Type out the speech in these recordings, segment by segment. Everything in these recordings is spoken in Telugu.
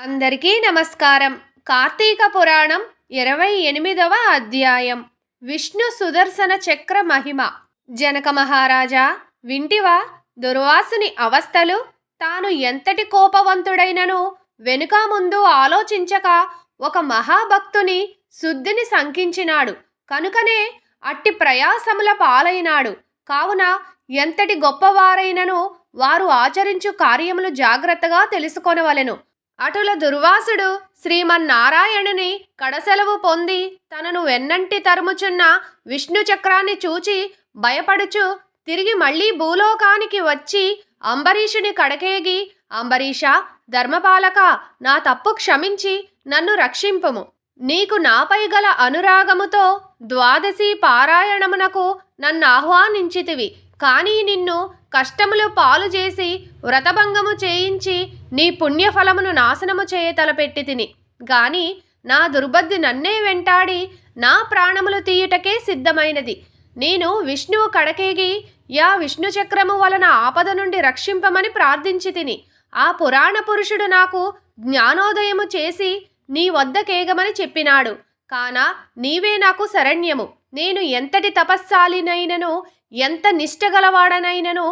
అందరికీ నమస్కారం. కార్తీక పురాణం 28వ అధ్యాయం. విష్ణు సుదర్శన చక్ర మహిమ. జనక మహారాజా, వింటివా దుర్వాసుని అవస్థలు? తాను ఎంతటి కోపవంతుడైనను వెనుక ముందు ఆలోచించక ఒక మహాభక్తుని శుద్ధిని శంకించినాడు. కనుకనే అట్టి ప్రయాసముల పాలైనాడు. కావున ఎంతటి గొప్పవారైనను వారు ఆచరించు కార్యములు జాగ్రత్తగా తెలుసుకొనవలెను. అటుల దుర్వాసుడు శ్రీమన్నారాయణుని కడసెలవు పొంది తనను వెన్నంటి తరుముచున్న విష్ణు చక్రాన్ని చూచి భయపడుచు తిరిగి మళ్ళీ భూలోకానికి వచ్చి అంబరీషుని కడకేగి, అంబరీషా, ధర్మపాలక, నా తప్పు క్షమించి నన్ను రక్షింపుము. నీకు నాపై గల అనురాగముతో ద్వాదశి పారాయణమునకు నన్ను ఆహ్వానించితివి. కానీ నిన్ను కష్టములు పాలు చేసి వ్రతభంగము చేయించి నీ పుణ్యఫలమును నాశనము చేయ తలపెట్టి తిని గాని నా దుర్బుద్ధి నన్నే వెంటాడి నా ప్రాణములు తీయుటకే సిద్ధమైనది. నేను విష్ణువు కడకేగి యా విష్ణు చక్రము వలన ఆపద నుండి రక్షింపమని ప్రార్థించి తిని ఆ పురాణ పురుషుడు నాకు జ్ఞానోదయము చేసి నీ వద్దకేగమని చెప్పినాడు. కాన నీవే నాకు శరణ్యము. నేను ఎంతటి తపస్సాలినైనను ఎంత నిష్టగలవాడనైనను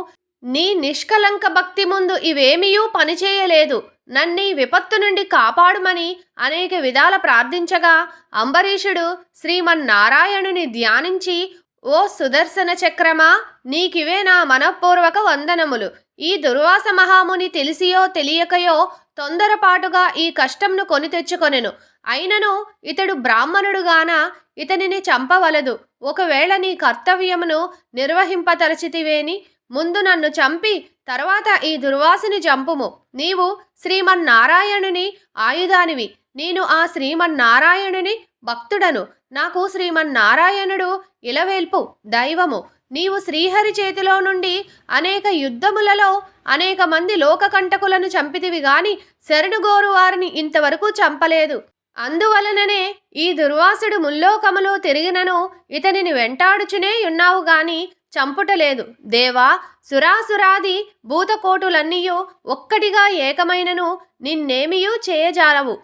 నీ నిష్కలంక భక్తి ముందు ఇవేమీయూ పనిచేయలేదు. నన్నీ విపత్తు నుండి కాపాడుమని అనేక విధాల ప్రార్థించగా అంబరీషుడు శ్రీమన్నారాయణుని ధ్యానించి, ఓ సుదర్శన చక్రమా, నీకివే నా మనఃపూర్వక వందనములు. ఈ దుర్వాస మహాముని తెలిసియో తెలియకయో తొందరపాటుగా ఈ కష్టంను కొని తెచ్చుకొనెను. అయినను ఇతడు బ్రాహ్మణుడుగాన ఇతనిని చంపవలదు. ఒకవేళ నీ కర్తవ్యమును నిర్వహింపతలచితివేని ముందు నన్ను చంపి తర్వాత ఈ దుర్వాసుని చంపుము. నీవు శ్రీమన్నారాయణుని ఆయుధానివి. నేను ఆ శ్రీమన్నారాయణుని భక్తుడను. నాకు శ్రీమన్నారాయణుడు ఇలవేల్పు దైవము. నీవు శ్రీహరి చేతిలో నుండి అనేక యుద్ధములలో అనేక మంది లోకకంటకులను చంపితివి గాని శరణుగోరు వారిని ఇంతవరకు చంపలేదు. అందువలననే ఈ దుర్వాసుడు ముల్లోకములో తిరిగినను ఇతనిని వెంటాడుచునే ఉన్నావు గాని చంపుటలేదు. దేవా, సురాసురాది భూతకోటులన్నీయు ఒక్కటిగా ఏకమైనను నిన్నేమియూ చేయజాలవు.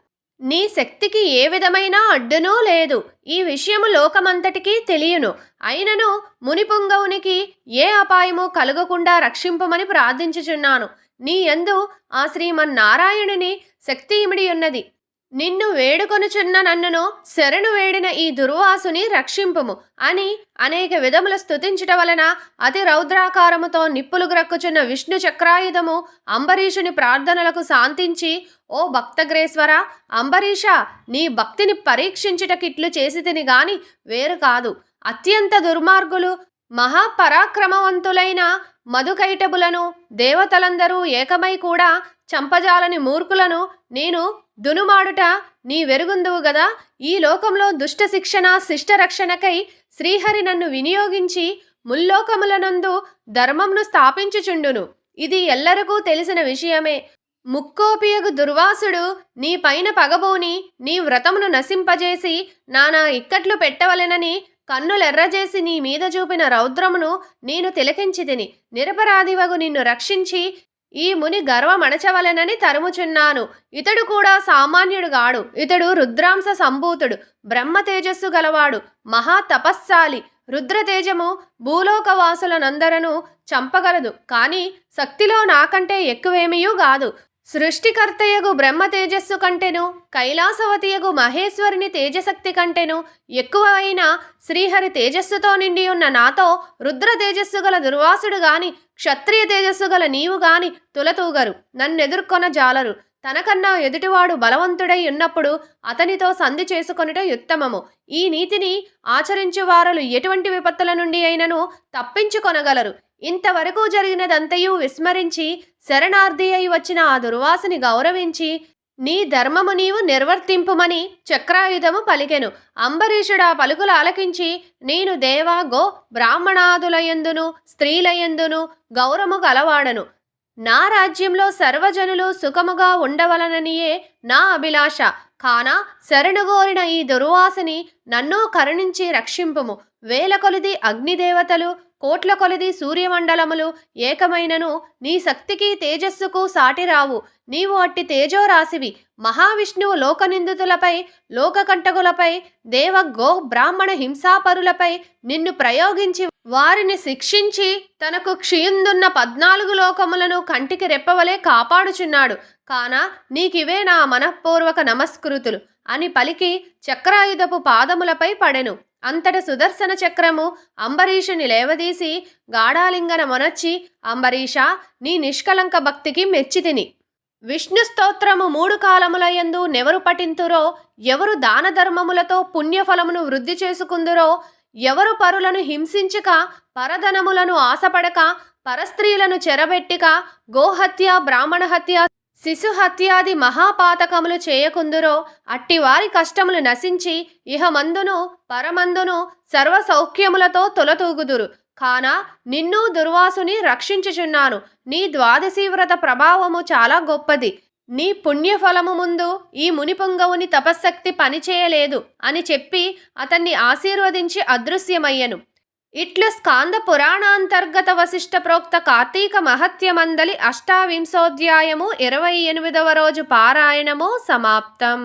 నీ శక్తికి ఏ విధమైన అడ్డునూ లేదు. ఈ విషయము లోకమంతటికీ తెలియను. అయినను మునిపుంగవునికి ఏ అపాయము కలుగకుండా రక్షింపమని ప్రార్థించుచున్నాను. నీ యందు ఆ శ్రీమన్నారాయణుని శక్తి ఇమిడి ఉన్నది. నిన్ను వేడుకొనుచున్న నన్నును శరణు వేడిన ఈ దుర్వాసుని రక్షింపుము అని అనేక విధముల స్తుతించుట వలన అతి రౌద్రాకారముతో నిప్పులు గ్రక్కుచున్న విష్ణు చక్రాయుధము అంబరీషుని ప్రార్థనలకు శాంతించి, ఓ భక్తగ్రేశ్వర అంబరీష, నీ భక్తిని పరీక్షించుటకిట్లు చేసి తిని గాని వేరు కాదు. అత్యంత దుర్మార్గులు మహాపరాక్రమవంతులైన మధుకైటబులను దేవతలందరూ ఏకమై కూడా చంపజాలని మూర్ఖులను నేను దునుమాడుట నీ వెరుగుందువు గదా. ఈ లోకంలో దుష్ట శిక్షణ శిష్ట రక్షణకై శ్రీహరి నన్ను వినియోగించి ముల్లోకములనందు ధర్మంను స్థాపించుచుండును. ఇది ఎల్లరికూ తెలిసిన విషయమే. ముక్కోపియగు దుర్వాసుడు నీ పైన పగబోని నీ వ్రతమును నశింపజేసి నానా ఇక్కట్లు పెట్టవలెనని కన్నులెర్రజేసి నీ మీద చూపిన రౌద్రమును నేను తిలకించి తిని నిరపరాధివగు నిన్ను రక్షించి ఈ ముని గర్వమణచవలెనని తరుముచున్నాను. ఇతడు కూడా సామాన్యుడు గాడు. ఇతడు రుద్రాంశ సంభూతుడు, బ్రహ్మ తేజస్సు గలవాడు, మహా తపస్సాలి. రుద్రతేజము భూలోకవాసులనందరను చంపగలదు. కాని శక్తిలో నాకంటే ఎక్కువేమీయూ గాదు. సృష్టికర్తయగు బ్రహ్మ తేజస్సు కంటెను కైలాసవతియగు మహేశ్వరుని తేజశక్తి కంటెను ఎక్కువ అయిన శ్రీహరి తేజస్సుతో నిండి ఉన్న నాతో రుద్ర తేజస్సు గల దుర్వాసుడు గాని క్షత్రియ తేజస్సు గల నీవు గాని తులతూగరు, నన్నెదుర్కొన జాలరు. తనకన్నా ఎదుటివాడు బలవంతుడై ఉన్నప్పుడు అతనితో సంధి చేసుకొనుట ఉత్తమము. ఈ నీతిని ఆచరించువారలు ఎటువంటి విపత్తుల నుండి అయినను తప్పించుకొనగలరు. ఇంతవరకు జరిగినదంతయు విస్మరించి శరణార్థి అయి వచ్చిన ఆ దుర్వాసుని గౌరవించి నీ ధర్మము నీవు నిర్వర్తింపుమని చక్రాయుధము పలికెను. అంబరీషుడా పలుకులు ఆలకించి, నేను దేవా గో బ్రాహ్మణాదులయందును స్త్రీలయందును గౌరవము గలవాడను. నా రాజ్యంలో సర్వజనులు సుఖముగా ఉండవలననియే నా అభిలాష. కాన శరణుగోరిన ఈ దుర్వాసుని నన్ను కరుణించి రక్షింపుము. వేల కొలిది అగ్నిదేవతలు కోట్ల కొలది సూర్యమండలములు ఏకమైనను నీ శక్తికి తేజస్సుకు సాటిరావు. నీవు అట్టి తేజోరాశివి. మహావిష్ణువు లోకనిందితులపై, లోకకంటకులపై, దేవ గో బ్రాహ్మణ హింసాపరులపై నిన్ను ప్రయోగించి వారిని శిక్షించి తనకు క్షియుందున్న 14 లోకములను కంటికి రెప్పవలే కాపాడుచున్నాడు. కాన నీకివే నా మనఃపూర్వక నమస్కృతులు అని పలికి చక్రాయుధపు పాదములపై పడెను. అంతట సుదర్శన చక్రము అంబరీషుని లేవదీసి గాఢాలింగన మొనర్చి, అంబరీషా, నీ నిష్కలంక భక్తికి మెచ్చితిని. విష్ణు స్తోత్రము 3 కాలములయందు నెవరు పఠింతురో, ఎవరు దాన ధర్మములతో పుణ్యఫలమును వృద్ధి చేసుకుందురో, ఎవరు పరులను హింసించక, పరధనములను ఆశపడక, పరస్త్రీలను చెరబెట్టిక, గోహత్య, బ్రాహ్మణ హత్య, శిశుహత్యాది మహాపాతకములు చేయకుందురో, అట్టివారి కష్టములు నశించి ఇహమందును పరమందును సర్వ సౌఖ్యములతో తొలతూగుదురు. కాన నిన్ను దుర్వాసుని రక్షించుచున్నాను. నీ ద్వాదశీ వ్రత ప్రభావము చాలా గొప్పది. నీ పుణ్యఫలము ముందు ఈ మునిపుంగవుని తపశ్శక్తి పనిచేయలేదు అని చెప్పి అతన్ని ఆశీర్వదించి అదృశ్యమయ్యను. ఇట్లు స్కాంద పురాణాంతర్గత వశిష్ఠ ప్రోక్త కార్తీక మహత్యమందలి 28వ అధ్యాయము 28వ రోజు పారాయణము సమాప్తం.